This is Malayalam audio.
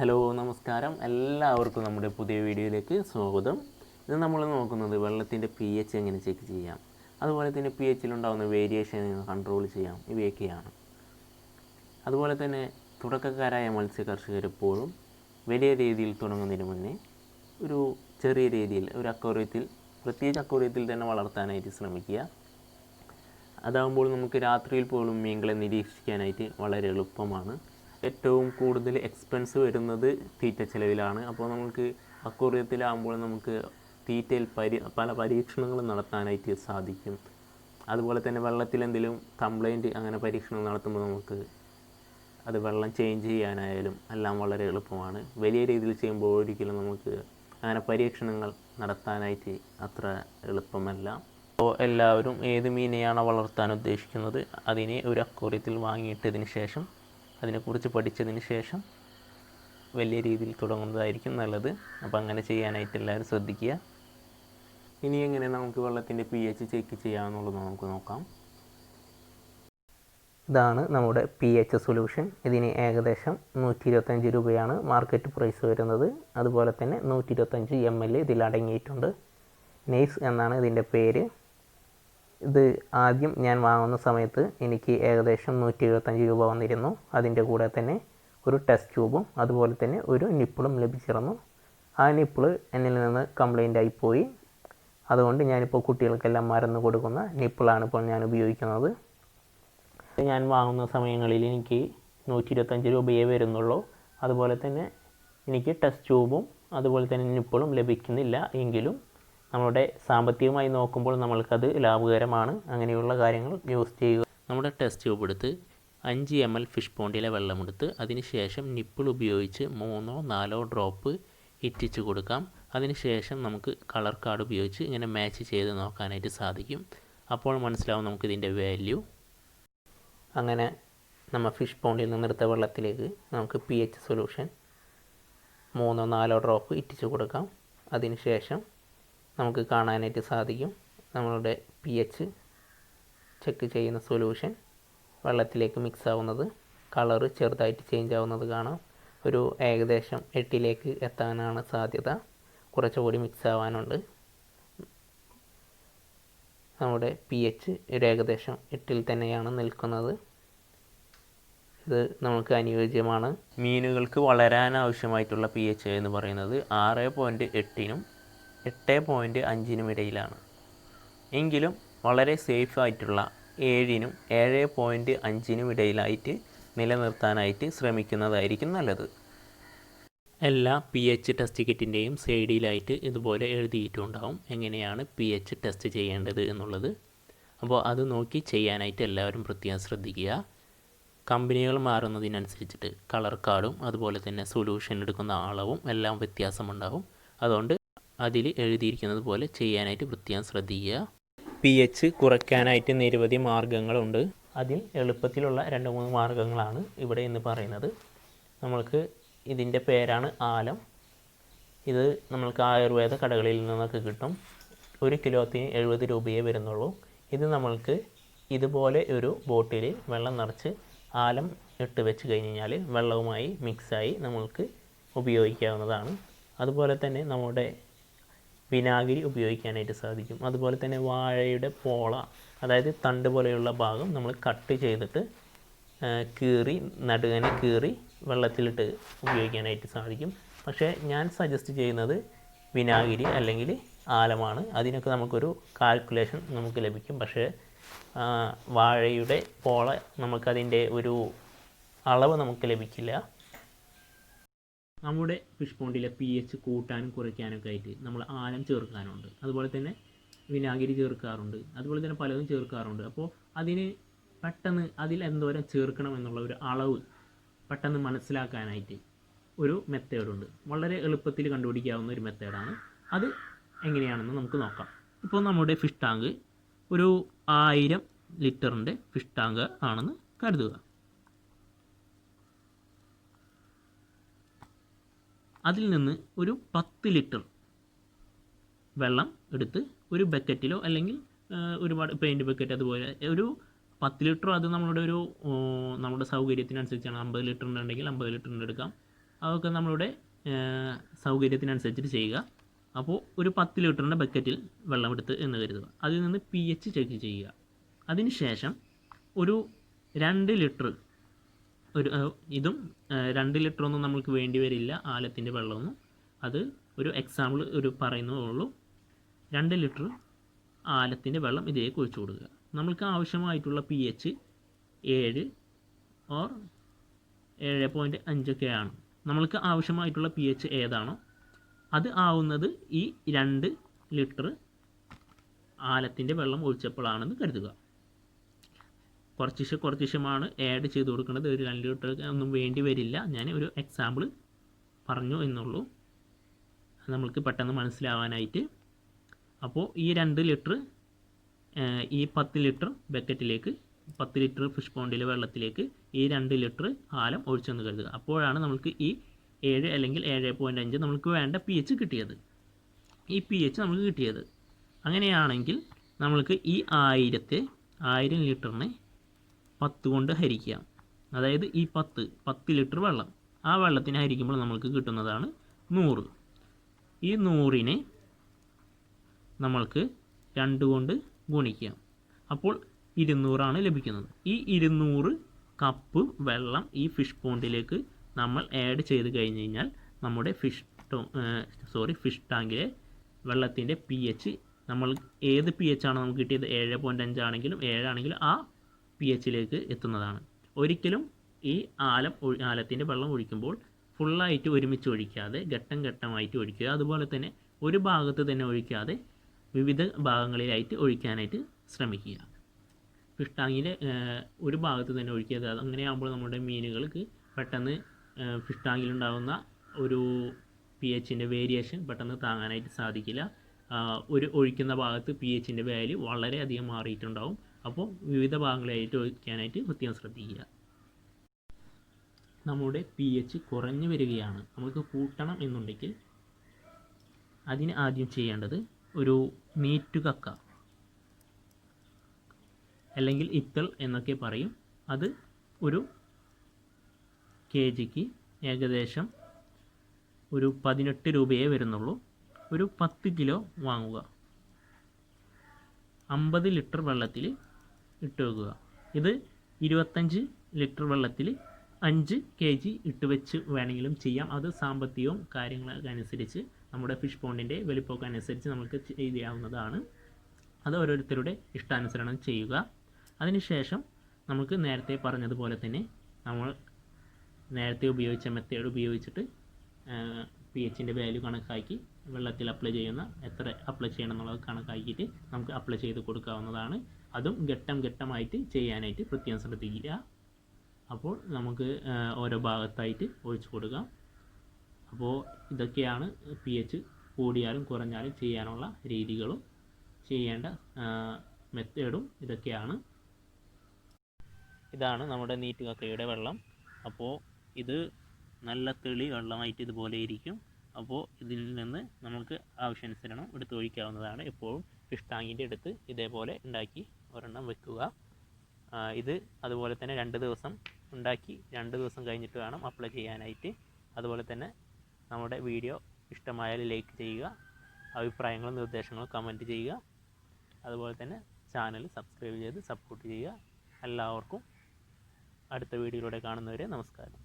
ഹലോ നമസ്കാരം, എല്ലാവർക്കും നമ്മുടെ പുതിയ വീഡിയോയിലേക്ക് സ്വാഗതം. ഇത് നമ്മൾ നോക്കുന്നത് വെള്ളത്തിൻ്റെ പി എച്ച് എങ്ങനെ ചെക്ക് ചെയ്യാം, അതുപോലെ തന്നെ പി എച്ചിലുണ്ടാകുന്ന വേരിയേഷൻ എങ്ങനെ കൺട്രോൾ ചെയ്യാം, ഇവയൊക്കെയാണ്. അതുപോലെ തന്നെ തുടക്കക്കാരായ മത്സ്യ കർഷകർ എപ്പോഴും വലിയ രീതിയിൽ തുടങ്ങുന്നതിന് മുന്നേ ഒരു ചെറിയ രീതിയിൽ ഒരു അക്വേറിയത്തിൽ, പ്രത്യേകിച്ച് അക്വേറിയത്തിൽ തന്നെ വളർത്താനായിട്ട് ശ്രമിക്കുക. അതാകുമ്പോൾ നമുക്ക് രാത്രിയിൽ പോലും മീനുകളെ നിരീക്ഷിക്കാനായിട്ട് വളരെ എളുപ്പമാണ്. ഏറ്റവും കൂടുതൽ എക്സ്പെൻസ് വരുന്നത് തീറ്റ ചിലവിലാണ്. അപ്പോൾ നമുക്ക് അക്വേറിയത്തിലാകുമ്പോൾ നമുക്ക് തീറ്റയിൽ പല പരീക്ഷണങ്ങളും നടത്താനായിട്ട് സാധിക്കും. അതുപോലെ തന്നെ വെള്ളത്തിലെന്തെങ്കിലും കംപ്ലൈൻറ്റ് അങ്ങനെ പരീക്ഷണങ്ങൾ നടത്തുമ്പോൾ നമുക്ക് അത് വെള്ളം ചേഞ്ച് ചെയ്യാനായാലും എല്ലാം വളരെ എളുപ്പമാണ്. വലിയ രീതിയിൽ ചെയ്യുമ്പോൾ ഒരിക്കലും നമുക്ക് അങ്ങനെ പരീക്ഷണങ്ങൾ നടത്താനായിട്ട് അത്ര എളുപ്പമല്ല. അപ്പോൾ എല്ലാവരും ഏത് മീനെയാണോ വളർത്താൻ ഉദ്ദേശിക്കുന്നത് അതിനെ ഒരു അക്വേറിയത്തിൽ വാങ്ങിയിട്ടതിന് ശേഷം, അതിനെക്കുറിച്ച് പഠിച്ചതിന് ശേഷം വലിയ രീതിയിൽ തുടങ്ങുന്നതായിരിക്കും നല്ലത്. അപ്പോൾ അങ്ങനെ ചെയ്യാനായിട്ട് എല്ലാവരും ശ്രദ്ധിക്കുക. ഇനി എങ്ങനെ നമുക്ക് വെള്ളത്തിൻ്റെ പി എച്ച് ചെക്ക് ചെയ്യാമെന്നുള്ളത് നമുക്ക് നോക്കാം. ഇതാണ് നമ്മുടെ പി എച്ച് സൊല്യൂഷൻ. ഇതിന് ഏകദേശം 125 രൂപയാണ് മാർക്കറ്റ് പ്രൈസ് വരുന്നത്. അതുപോലെ തന്നെ 125 ml ഇതിലടങ്ങിയിട്ടുണ്ട്. നൈസ് എന്നാണ് ഇതിൻ്റെ പേര്. ഇത് ആദ്യം ഞാൻ വാങ്ങുന്ന സമയത്ത് എനിക്ക് ഏകദേശം 175 രൂപ വന്നിരുന്നു. അതിൻ്റെ കൂടെ തന്നെ ഒരു ടെസ്റ്റ് ട്യൂബും അതുപോലെ തന്നെ ഒരു നിപ്പിളും ലഭിച്ചിരുന്നു. ആ നിപ്പിൾ എന്നിൽ നിന്ന് കംപ്ലൈൻ്റ് ആയിപ്പോയി. അതുകൊണ്ട് ഞാനിപ്പോൾ കുട്ടികൾക്കെല്ലാം മരുന്ന് കൊടുക്കുന്ന നിപ്പിളാണ് ഇപ്പോൾ ഞാൻ ഉപയോഗിക്കുന്നത്. ഞാൻ വാങ്ങുന്ന സമയങ്ങളിൽ എനിക്ക് 125 രൂപയേ വരുന്നുള്ളൂ. അതുപോലെ തന്നെ എനിക്ക് ടെസ്റ്റ് ട്യൂബും അതുപോലെ തന്നെ നിപ്പിളും ലഭിക്കുന്നില്ല. എങ്കിലും നമ്മുടെ സാമ്പത്തികമായി നോക്കുമ്പോൾ നമ്മൾക്കത് ലാഭകരമാണ്. അങ്ങനെയുള്ള കാര്യങ്ങൾ യൂസ് ചെയ്യുക. നമ്മുടെ ടെസ്റ്റ് ട്യൂബ് എടുത്ത് 5 ml ഫിഷ് പോണ്ടിലെ വെള്ളമെടുത്ത് അതിനുശേഷം നിപ്പിൾ ഉപയോഗിച്ച് 3-4 ഡ്രോപ്പ് ഇറ്റിച്ച് കൊടുക്കാം. അതിനുശേഷം നമുക്ക് കളർ കാർഡ് ഉപയോഗിച്ച് ഇങ്ങനെ മാച്ച് ചെയ്ത് നോക്കാനായിട്ട് സാധിക്കും. അപ്പോൾ മനസ്സിലാവും നമുക്കിതിൻ്റെ വാല്യൂ. അങ്ങനെ നമ്മൾ ഫിഷ് പോണ്ടിൽ നിന്നെടുത്ത വെള്ളത്തിലേക്ക് നമുക്ക് പി എച്ച് സൊല്യൂഷൻ 3-4 ഡ്രോപ്പ് ഇറ്റിച്ച് കൊടുക്കാം. അതിനുശേഷം നമുക്ക് കാണാനായിട്ട് സാധിക്കും നമ്മളുടെ പി എച്ച് ചെക്ക് ചെയ്യുന്ന സൊല്യൂഷൻ വെള്ളത്തിലേക്ക് മിക്സ് ആവുന്നത്, കളറ് ചെറുതായിട്ട് ചേഞ്ച് ആവുന്നത് കാണാം. ഒരു ഏകദേശം 8 എത്താനാണ് സാധ്യത. കുറച്ചുകൂടി മിക്സ് ആവാനുണ്ട്. നമ്മുടെ പി എച്ച് ഒരു ഏകദേശം 8 തന്നെയാണ് നിൽക്കുന്നത്. ഇത് നമുക്ക് അനുയോജ്യമാണ്. മീനുകൾക്ക് വളരാൻ ആവശ്യമായിട്ടുള്ള പി എച്ച് എന്ന് പറയുന്നത് 6.8-നും 8.5-നും ഇടയിലാണ്. എങ്കിലും വളരെ സേഫ് ആയിട്ടുള്ള 7-നും 7.5-നും ഇടയിലായിട്ട് നിലനിർത്താനായിട്ട് ശ്രമിക്കുന്നതായിരിക്കും നല്ലത്. എല്ലാ പി എച്ച് ടെസ്റ്റ് കിറ്റിൻ്റെയും സൈഡിലായിട്ട് ഇതുപോലെ എഴുതിയിട്ടുണ്ടാവും എങ്ങനെയാണ് പി എച്ച് ടെസ്റ്റ് ചെയ്യേണ്ടത് എന്നുള്ളത്. അപ്പോൾ അത് നോക്കി ചെയ്യാനായിട്ട് എല്ലാവരും പ്രത്യേകം ശ്രദ്ധിക്കുക. കമ്പനികൾ മാറുന്നതിനനുസരിച്ചിട്ട് കളർ കാർഡും അതുപോലെ തന്നെ സൊല്യൂഷൻ എടുക്കുന്ന അളവും എല്ലാം വ്യത്യാസമുണ്ടാവും. അതുകൊണ്ട് അതിൽ എഴുതിയിരിക്കുന്നത് പോലെ ചെയ്യാനായിട്ട് പ്രത്യേകം ശ്രദ്ധിക്കുക. പി എച്ച് കുറയ്ക്കാനായിട്ട് നിരവധി മാർഗ്ഗങ്ങളുണ്ട്. അതിൽ എളുപ്പത്തിലുള്ള 2-3 മാർഗ്ഗങ്ങളാണ് ഇവിടെ എന്ന് പറയുന്നത്. നമ്മൾക്ക് ഇതിൻ്റെ പേരാണ് ആലം. ഇത് നമ്മൾക്ക് ആയുർവേദ കടകളിൽ നിന്നൊക്കെ കിട്ടും. 1 കിലോത്തിന് 70 രൂപയേ വരുന്നുള്ളൂ. ഇത് നമ്മൾക്ക് ഇതുപോലെ ഒരു ബോട്ടിൽ വെള്ളം നിറച്ച് ആലം ഇട്ട് വെച്ച് കഴിഞ്ഞാൽ വെള്ളവുമായി മിക്സായി നമ്മൾക്ക് ഉപയോഗിക്കാവുന്നതാണ്. അതുപോലെ തന്നെ നമ്മുടെ വിനാഗിരി ഉപയോഗിക്കാനായിട്ട് സാധിക്കും. അതുപോലെ തന്നെ വാഴയുടെ പോള, അതായത് തണ്ട് പോലെയുള്ള ഭാഗം നമ്മൾ കട്ട് ചെയ്തിട്ട് കീറി നടുകനെ കീറി വെള്ളത്തിലിട്ട് ഉപയോഗിക്കാനായിട്ട് സാധിക്കും. പക്ഷേ ഞാൻ സജസ്റ്റ് ചെയ്യുന്നത് വിനാഗിരി അല്ലെങ്കിൽ ആലമാണ്. അതിനൊക്കെ നമുക്കൊരു കാൽക്കുലേഷൻ നമുക്ക് ലഭിക്കും. പക്ഷേ വാഴയുടെ പോള നമുക്കതിൻ്റെ ഒരു അളവ് നമുക്ക് ലഭിക്കില്ല. നമ്മുടെ ഫിഷ് പോണ്ടിലെ പി എച്ച് കൂട്ടാനും കുറയ്ക്കാനൊക്കെ ആയിട്ട് നമ്മൾ ആലം ചേർക്കാനുണ്ട്. അതുപോലെ തന്നെ വിനാഗിരി ചേർക്കാറുണ്ട്. അതുപോലെ തന്നെ പലതും ചേർക്കാറുണ്ട്. അപ്പോൾ അതിന് പെട്ടെന്ന് അതിൽ എന്തോരം ചേർക്കണം എന്നുള്ള ഒരു അളവ് പെട്ടെന്ന് മനസ്സിലാക്കാനായിട്ട് ഒരു മെത്തേഡുണ്ട്. വളരെ എളുപ്പത്തിൽ കണ്ടുപിടിക്കാവുന്ന ഒരു മെത്തേഡാണ്. അത് എങ്ങനെയാണെന്ന് നമുക്ക് നോക്കാം. ഇപ്പോൾ നമ്മുടെ ഫിഷ് ടാങ്ക് ഒരു 1000 ലിറ്ററിൻ്റെ ഫിഷ് ടാങ്ക് ആണെന്ന് കരുതുക. അതിൽ നിന്ന് ഒരു 10 ലിറ്റർ വെള്ളം എടുത്ത് ഒരു ബക്കറ്റിലോ അല്ലെങ്കിൽ ഒരുപാട് പെയിൻറ്റ് ബക്കറ്റ് അതുപോലെ ഒരു 10 ലിറ്റർ, അത് നമ്മുടെ സൗകര്യത്തിനനുസരിച്ചാണ്. 50 ലിറ്ററിൻ്റെ ഉണ്ടെങ്കിൽ 50 ലിറ്ററിൻ്റെ എടുക്കാം. അതൊക്കെ നമ്മളുടെ സൗകര്യത്തിനനുസരിച്ചിട്ട് ചെയ്യുക. അപ്പോൾ ഒരു 10 ലിറ്ററിൻ്റെ ബക്കറ്റിൽ വെള്ളമെടുത്ത് എന്ന് കരുതുക. അതിൽ നിന്ന് pH ചെക്ക് ചെയ്യുക. അതിന് ശേഷം ഒരു 2 ലിറ്റർ ഇതും 2 ലിറ്ററൊന്നും നമുക്ക് വേണ്ടി വരില്ല ആലത്തിൻ്റെ വെള്ളമൊന്നും. അത് ഒരു എക്സാമ്പിൾ പറയുന്നതേ 2 ലിറ്റർ ആലത്തിൻ്റെ വെള്ളം ഇതിലേക്ക് ഒഴിച്ചു കൊടുക്കുക. നമ്മൾക്ക് ആവശ്യമായിട്ടുള്ള pH 7 ഓർ 7.5 ഒക്കെയാണ്. നമ്മൾക്ക് ആവശ്യമായിട്ടുള്ള pH ഏതാണോ അത് ആവുന്നത് ഈ 2 ലിറ്റർ ആലത്തിൻ്റെ വെള്ളം ഒഴിച്ചപ്പോഴാണെന്ന് കരുതുക. കുറച്ചിശമാണ് ആഡ് ചെയ്ത് കൊടുക്കുന്നത്. ഒരു 2 ലിറ്റർ ഒന്നും വേണ്ടി വരില്ല. ഞാൻ ഒരു എക്സാമ്പിൾ പറഞ്ഞു എന്നുള്ളൂ, നമ്മൾക്ക് പെട്ടെന്ന് മനസ്സിലാവാനായിട്ട്. അപ്പോൾ ഈ 2 ലിറ്റർ ഈ 10 ലിറ്റർ ബക്കറ്റിലേക്ക് 10 ലിറ്റർ ഫിഷ് പോണ്ടിലെ വെള്ളത്തിലേക്ക് ഈ 2 ലിറ്റർ ആലം ഒഴിച്ചെന്ന് കരുതുക. അപ്പോഴാണ് നമുക്ക് ഈ 7 അല്ലെങ്കിൽ 7.5 നമുക്ക് വേണ്ട pH കിട്ടിയത്. ഈ pH നമുക്ക് കിട്ടിയത്. അങ്ങനെയാണെങ്കിൽ നമ്മൾക്ക് ഈ 1000 ലിറ്ററിനെ 10 കൊണ്ട് ഹരിക്കാം. അതായത് ഈ 10 ലിറ്റർ വെള്ളം, ആ വെള്ളത്തിനെ ഹരിക്കുമ്പോൾ നമ്മൾക്ക് കിട്ടുന്നതാണ് 100. ഈ 100നെ നമ്മൾക്ക് 2 കൊണ്ട് ഗുണിക്കാം. അപ്പോൾ 200 ലഭിക്കുന്നത്. ഈ 200 കപ്പ് വെള്ളം ഈ ഫിഷ് പോണ്ടിലേക്ക് നമ്മൾ ആഡ് ചെയ്ത് കഴിഞ്ഞ് കഴിഞ്ഞാൽ നമ്മുടെ ഫിഷ് ടാങ്കിലെ വെള്ളത്തിൻ്റെ pH നമ്മൾ ഏത് pH ആണോ നമുക്ക് കിട്ടിയത്, 7.5 ആണെങ്കിലും 7 ആണെങ്കിലും ആ pHയിലേക്ക് എത്തുന്നതാണ്. ഒരിക്കലും ഈ ആലത്തിൻ്റെ വെള്ളം ഒഴിക്കുമ്പോൾ ഫുള്ളായിട്ട് ഒരുമിച്ച് ഒഴിക്കാതെ ഘട്ടം ഘട്ടമായിട്ട് ഒഴിക്കുക. അതുപോലെ തന്നെ ഒരു ഭാഗത്ത് തന്നെ ഒഴിക്കാതെ വിവിധ ഭാഗങ്ങളിലായിട്ട് ഒഴിക്കാനായിട്ട് ശ്രമിക്കുക. ഫിഷ് ടാങ്കിൻ്റെ ഒരു ഭാഗത്ത് തന്നെ ഒഴിക്കുക. അങ്ങനെയാകുമ്പോൾ നമ്മുടെ മീനുകൾക്ക് പെട്ടെന്ന് ഫിഷ് ടാങ്കിലുണ്ടാകുന്ന ഒരു pHൻ്റെ വേരിയേഷൻ പെട്ടെന്ന് താങ്ങാനായിട്ട് സാധിക്കില്ല. ഒഴിക്കുന്ന ഭാഗത്ത് pHൻ്റെ വാല്യൂ വളരെയധികം മാറിയിട്ടുണ്ടാവും. അപ്പോൾ വിവിധ ഭാഗങ്ങളിലായിട്ട് ഒഴിക്കാനായിട്ട് പ്രത്യേകം ശ്രദ്ധിക്കുക. നമ്മുടെ pH കുറഞ്ഞു വരികയാണ്, നമുക്ക് കൂട്ടണം എന്നുണ്ടെങ്കിൽ അതിന് ആദ്യം ചെയ്യേണ്ടത് ഒരു നീറ്റുകക്ക അല്ലെങ്കിൽ ഇത്തൾ എന്നൊക്കെ പറയും. അത് ഒരു kgക്ക് ഏകദേശം ഒരു 18 രൂപയേ വരുന്നുള്ളൂ. ഒരു 10 കിലോ വാങ്ങുക. 50 ലിറ്റർ വെള്ളത്തിൽ ഇട്ട് വെക്കുക. ഇത് 25 ലിറ്റർ വെള്ളത്തിൽ 5 kg ഇട്ട് വെച്ച് വേണമെങ്കിലും ചെയ്യാം. അത് സാമ്പത്തികവും കാര്യങ്ങളൊക്കെ അനുസരിച്ച് നമ്മുടെ ഫിഷ് പോണ്ടിൻ്റെ വലിപ്പമൊക്കെ അനുസരിച്ച് നമുക്ക് ചെയ്യാവുന്നതാണ്. അത് ഓരോരുത്തരുടെ ഇഷ്ടാനുസരണം ചെയ്യുക. അതിനുശേഷം നമുക്ക് നേരത്തെ പറഞ്ഞതുപോലെ തന്നെ നമ്മൾ നേരത്തെ ഉപയോഗിച്ച മെത്തേഡ് ഉപയോഗിച്ചിട്ട് pHൻ്റെ വാല്യൂ കണക്കാക്കി വെള്ളത്തിൽ അപ്ലൈ എത്ര അപ്ലൈ ചെയ്യണം എന്നുള്ളത് കണക്കാക്കിയിട്ട് നമുക്ക് അപ്ലൈ ചെയ്ത് കൊടുക്കാവുന്നതാണ്. അതും ഘട്ടം ഘട്ടമായിട്ട് ചെയ്യാനായിട്ട് പ്രത്യേകം ശ്രദ്ധിക്കുക. അപ്പോൾ നമുക്ക് ഓരോ ഭാഗത്തായിട്ട് ഒഴിച്ചു കൊടുക്കാം. അപ്പോൾ ഇതൊക്കെയാണ് pH കൂടിയാലും കുറഞ്ഞാലും ചെയ്യാനുള്ള രീതികളും ചെയ്യേണ്ട മെത്തേഡും ഇതൊക്കെയാണ്. ഇതാണ് നമ്മുടെ നീറ്റുകക്കയുടെ വെള്ളം. അപ്പോൾ ഇത് നല്ല തെളി വെള്ളമായിട്ട് ഇതുപോലെ ഇരിക്കും. അപ്പോൾ ഇതിൽ നിന്ന് നമുക്ക് ആവശ്യാനുസരണം എടുത്ത് ഒഴിക്കാവുന്നതാണ്. എപ്പോഴും ഫിഷ് ടാങ്കിൻ്റെ അടുത്ത് ഇതേപോലെ ഉണ്ടാക്കി ഒരെണ്ണം വെക്കുക. ഇത് അതുപോലെ തന്നെ 2 ദിവസം ഉണ്ടാക്കി 2 ദിവസം കഴിഞ്ഞിട്ട് വേണം അപ്ലൈ ചെയ്യാനായിട്ട്. അതുപോലെ തന്നെ നമ്മുടെ വീഡിയോ ഇഷ്ടമായാൽ ലൈക്ക് ചെയ്യുക, അഭിപ്രായങ്ങളും നിർദ്ദേശങ്ങളും കമൻറ്റ് ചെയ്യുക. അതുപോലെ തന്നെ ചാനൽ സബ്സ്ക്രൈബ് ചെയ്ത് സപ്പോർട്ട് ചെയ്യുക. എല്ലാവർക്കും അടുത്ത വീഡിയോയിലൂടെ കാണുന്നവരെ നമസ്കാരം.